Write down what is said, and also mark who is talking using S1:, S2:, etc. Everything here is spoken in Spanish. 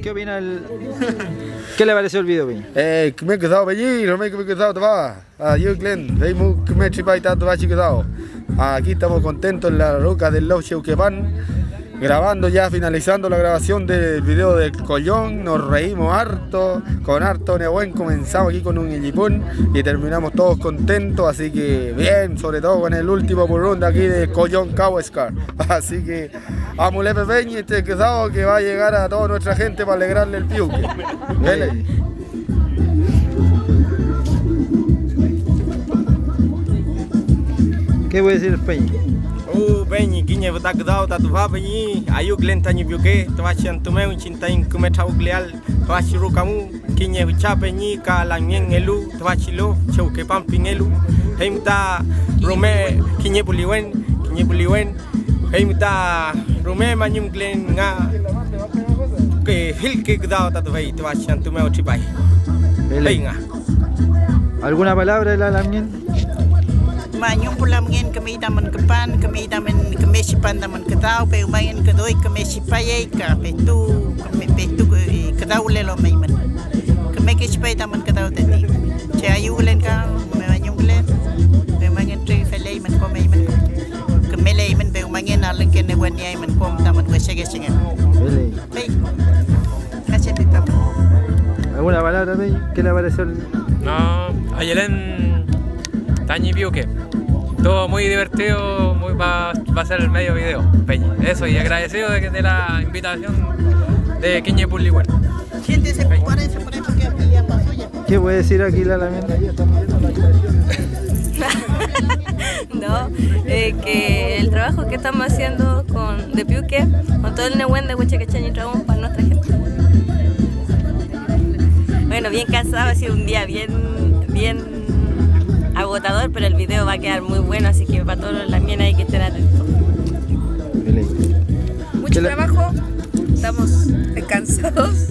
S1: ¿Qué opina ¿Qué le pareció el video, Peña?
S2: Me he quedado allí, no me he quedado, yo Glenn, me he tripado y tanto, aquí estamos contentos en la roca del Lau Cheuquepan, grabando ya, finalizando la grabación del video del Collón. Nos reímos harto, con harto nebuen, comenzamos aquí con un illipún y terminamos todos contentos, así que bien, sobre todo con el último burrón de aquí de Collón Cauescar. Así que amule Pepeñi, este quedado que va a llegar a toda nuestra gente para alegrarle el piuque. Vele.
S1: ¿Qué puede decir el Peña?
S3: Peñi, quiñe tak dau ta tuha Peñi, ayu Glen tanyi piuke, tawachi antume cintain kume tau gleal, tawachi ru kamu, quiñe bicha Peñi ka langien elu, tawachi lo, cheuke pamping elu, heimta rome quiñe puliwen, heimta rome manyum Glen nga que hilke dau ta tuha tawachi antume ochipai. Venga.
S1: ¿Alguna palabra de la lamien?
S4: Manyong pulamngin kami daman kepan, kami daman kemesipan daman ketau, pe umayan kedoi kemesipayai ka petu ketau lelo maiman. Kami kesipay daman ketau tadi. Cayu glen ka, manyong glen, pe umayan tri felay man ko maiman. Kemelay man pe umayan alang kene wanyai man ko daman wesege-sege. Pe. Gracias papá.
S1: ¿Alguna palabra, Peña? ¿Qué le pareció el...
S5: No, Ayelen Tañi Piuque. Todo muy divertido, va a ser el medio video, Peña. Eso, y agradecido de la invitación de Quiñe Puliwen.
S4: Siéntese, prepárense por ahí porque aquí ya pasó ya.
S1: ¿Qué puede decir aquí la lamien?
S6: No, que el trabajo que estamos haciendo de Piuque, con todo el Nehuen de Huachacachaña y Dragón para nuestra gente. Bueno, bien cansado, ha sido un día bien agotador, pero el video va a quedar muy bueno, así que para todos los lamien hay que estar atentos.
S7: Mucho trabajo, estamos cansados,